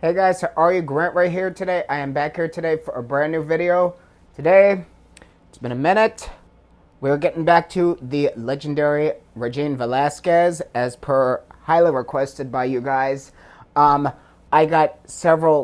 Hey guys, how are you? Grant right here today. I am back here today for a brand new video. Today, it's been a minute. We're getting back to the legendary Regine Velasquez as per highly requested by you guys. I got several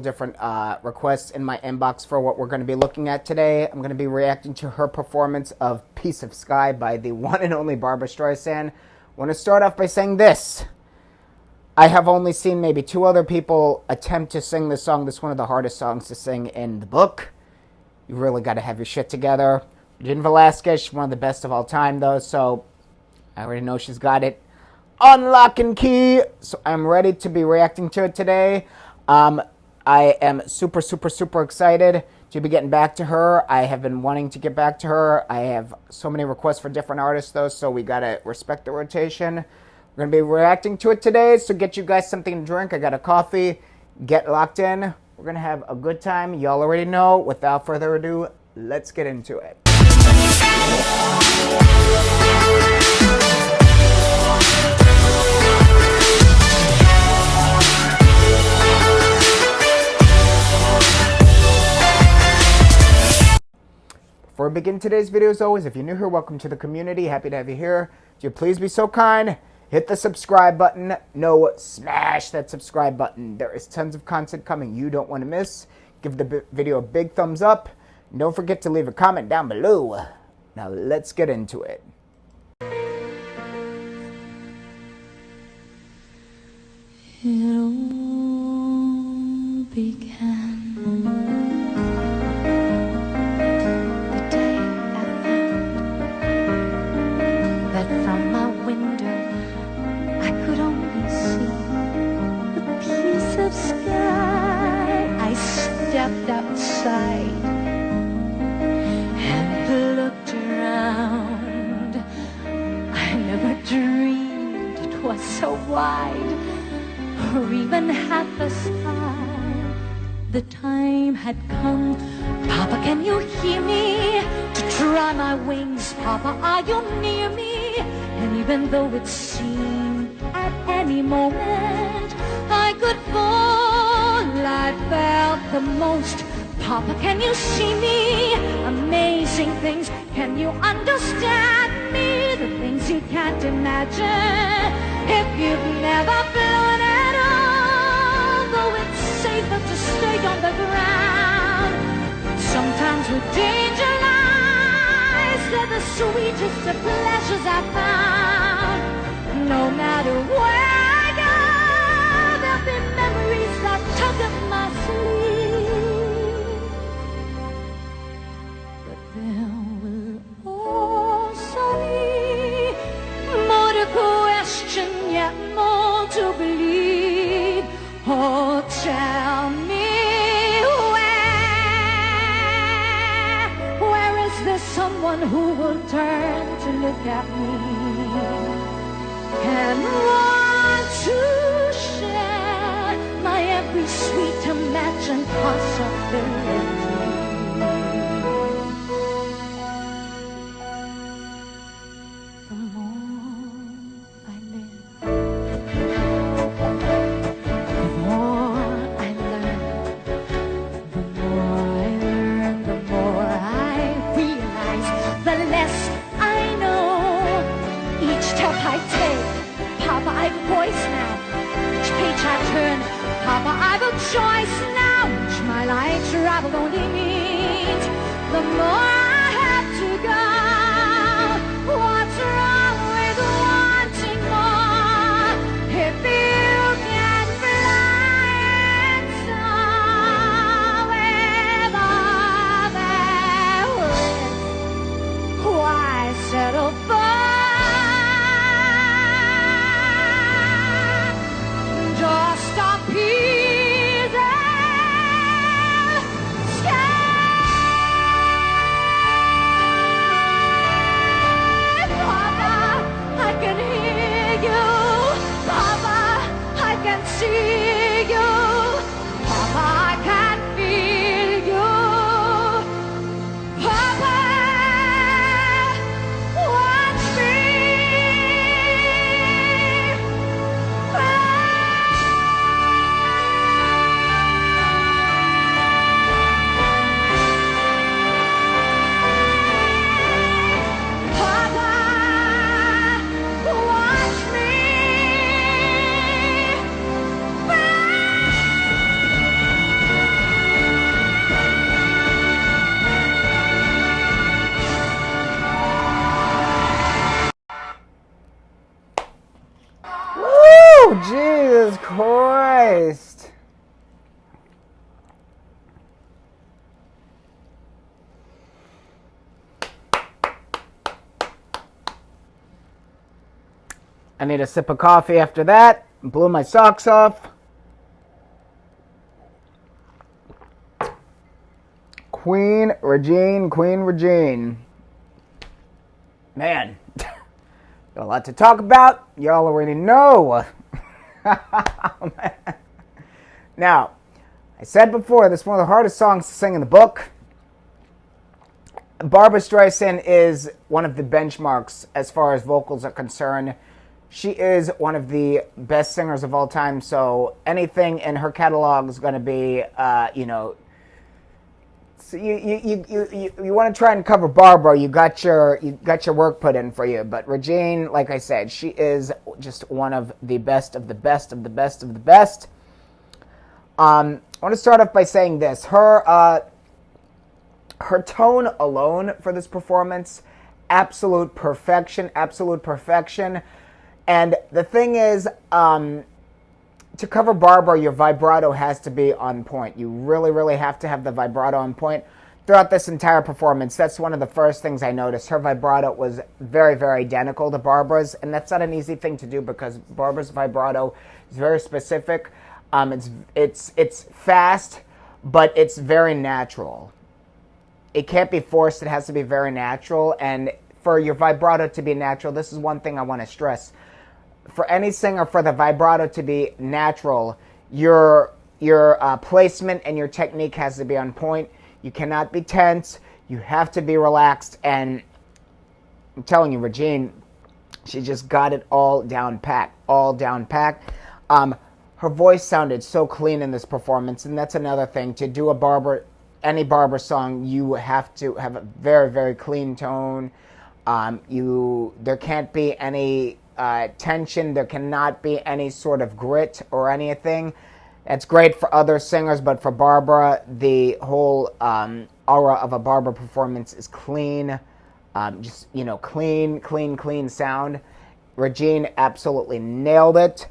different requests in my inbox for what we're going to be looking at today. I'm going to be reacting to her performance of Piece of Sky by the one and only Barbra Streisand. I want to start off by saying this. I have only seen maybe 2 other people attempt to sing this song. This is one of the hardest songs to sing in the book. You really got to have your shit together. Regine Velasquez, she's one of the best of all time, though, so I already know she's got it on lock and key. So I'm ready to be reacting to it today. I am super excited to be getting back to her. I have been wanting to get back to her. I have so many requests for different artists, though, so we got to respect the rotation. We're going to be reacting to it today, so get you guys something to drink. I got a coffee. Get locked in. We're going to have a good time. Y'all already know. Without further ado, let's get into it. Before we begin today's video, as always, if you're new here, welcome to the community. Happy to have you here. Would you please be so kind? Hit the subscribe button. No, smash that subscribe button. There is tons of content coming you don't want to miss. Give the video a big thumbs up. And don't forget to leave a comment down below. Now let's get into it. It all began the day I found that from my window I could only see a piece of sky. I stepped outside and looked around. I never dreamed it was so wide, or even half a sky. The time had come. Papa, can you hear me? To try my wings. Papa, are you near me? And even though it seemed at any moment I could fall, I felt the most. Papa, can you see me? Amazing things. Can you understand me? The things you can't imagine if you've never flown at all. Though it's safer to stay on the ground, sometimes with danger lies, they're the sweetest of pleasures I found. No matter where I go, there'll be memories that tug at my sleeve. But there will also be more to question, yet more to believe. Oh, tell me where is there someone who will turn to look at me and want to share my every sweet imagined possibility? The more I live, the more I learn. The more I learn, the more I realize. The less I know. Each step I take, Papa, I've a voice now. Each page I turn, Papa, I've a choice now. Each mile I travel only means the more I have to go. What's wrong with wanting more? If you can fly and soar above everest, why settle for just a piece of sky? Christ. I need a sip of coffee after that. Blew my socks off. Queen Regine. Man, got a lot to talk about. Y'all already know. Now, I said before, this is one of the hardest songs to sing in the book. Barbra Streisand is one of the benchmarks as far as vocals are concerned. She is one of the best singers of all time, so anything in her catalog is going to be, so you want to try and cover Barbra, you got your work put in for you. But Regine, like I said, she is just one of the best of the best of the best of the best. I want to start off by saying this: her tone alone for this performance, absolute perfection, absolute perfection. And the thing is, to cover Barbra, your vibrato has to be on point. You really, really have to have the vibrato on point throughout this entire performance. That's one of the first things I noticed. Her vibrato was very, very identical to Barbra's, and that's not an easy thing to do because Barbra's vibrato is very specific. It's fast, but it's very natural. It can't be forced. It has to be very natural. And for your vibrato to be natural, this is one thing I want to stress. For any singer, for the vibrato to be natural, your placement and your technique has to be on point. You cannot be tense. You have to be relaxed. And I'm telling you, Regine, she just got it all down pat. All down pat. Her voice sounded so clean in this performance, and that's another thing. To do any Barbra song, you have to have a very, very clean tone. There can't be any tension. There cannot be any sort of grit or anything. That's great for other singers, but for Barbra, the whole aura of a Barbra performance is clean. Clean sound. Regine absolutely nailed it.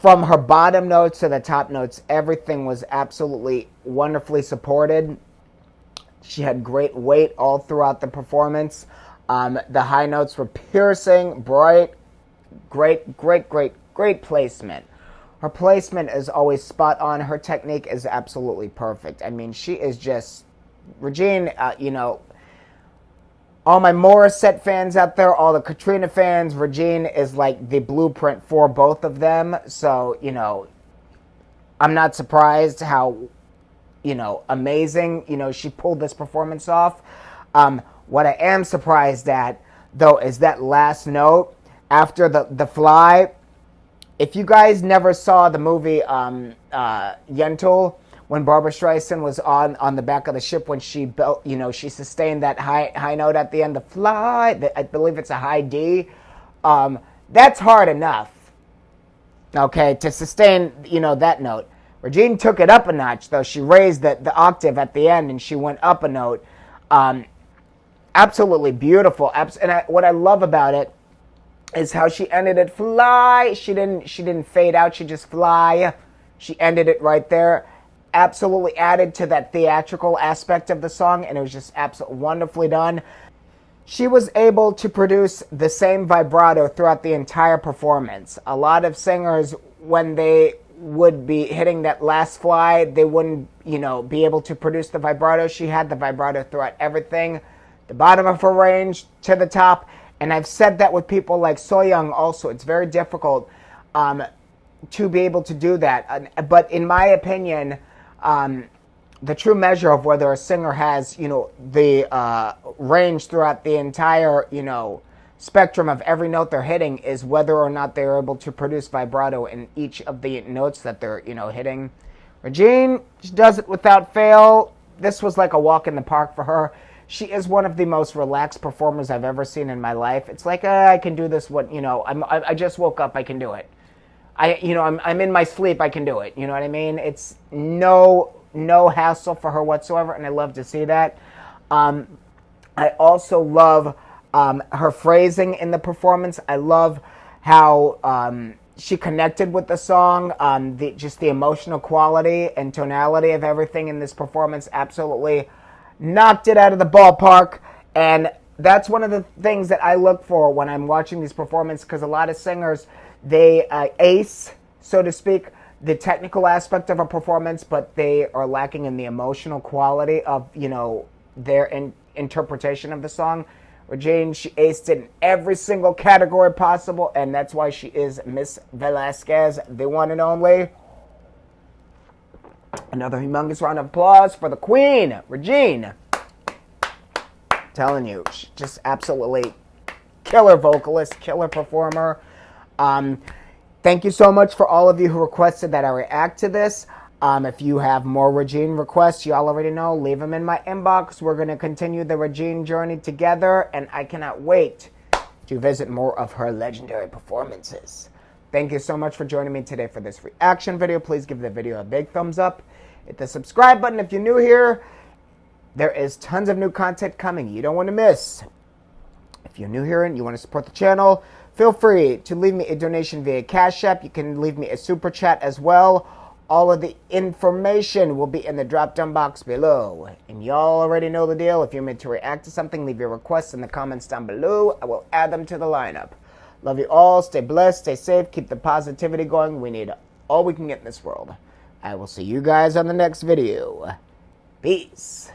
From her bottom notes to the top notes, everything was absolutely wonderfully supported. She had great weight all throughout the performance. The high notes were piercing, bright, great placement. Her placement is always spot on. Her technique is absolutely perfect. I mean, she is just, Regine, all my Morissette fans out there, all the Katrina fans, Regine is like the blueprint for both of them. So, I'm not surprised how, amazing, she pulled this performance off. What I am surprised at, though, is that last note after the fly. If you guys never saw the movie Yentl, when Barbra Streisand was on the back of the ship when she built, she sustained that high note at the end, the fly. I believe it's a high D. That's hard enough, okay, to sustain, that note. Regine took it up a notch, though. She raised the octave at the end, and she went up a note. Absolutely beautiful. And what I love about it is how she ended it fly. She didn't fade out. She just fly. She ended it right there. Absolutely added to that theatrical aspect of the song, and it was just absolutely wonderfully done. She was able to produce the same vibrato throughout the entire performance. A lot of singers, when they would be hitting that last fly, they wouldn't, be able to produce the vibrato. She had the vibrato throughout everything, the bottom of her range to the top. And I've said that with people like So Young also. It's very difficult to be able to do that. But in my opinion, the true measure of whether a singer has, the range throughout the entire, spectrum of every note they're hitting is whether or not they're able to produce vibrato in each of the notes that they're, hitting. Regine, she does it without fail. This was like a walk in the park for her. She is one of the most relaxed performers I've ever seen in my life. It's like, I can do this. I just woke up. I can do it. I'm in my sleep. I can do it. You know what I mean? It's no hassle for her whatsoever, and I love to see that. I also love her phrasing in the performance. I love how she connected with the song. Just the emotional quality and tonality of everything in this performance absolutely knocked it out of the ballpark. And that's one of the things that I look for when I'm watching these performances, because a lot of singers, they ace, so to speak, the technical aspect of a performance, but they are lacking in the emotional quality of, their interpretation of the song. Regine, she aced it in every single category possible, and that's why she is Miss Velasquez, the one and only. Another humongous round of applause for the Queen, Regine. Telling you, she's just absolutely killer vocalist, killer performer. Thank you so much for all of you who requested that I react to this. If you have more Regine requests, y'all already know, leave them in my inbox. We're going to continue the Regine journey together, and I cannot wait to visit more of her legendary performances. Thank you so much for joining me today for this reaction video. Please give the video a big thumbs up. Hit the subscribe button if you're new here. There is tons of new content coming you don't want to miss. If you're new here and you want to support the channel, feel free to leave me a donation via Cash App. You can leave me a super chat as well. All of the information will be in the drop-down box below. And y'all already know the deal. If you're meant to react to something, leave your requests in the comments down below. I will add them to the lineup. Love you all. Stay blessed. Stay safe. Keep the positivity going. We need all we can get in this world. I will see you guys on the next video. Peace.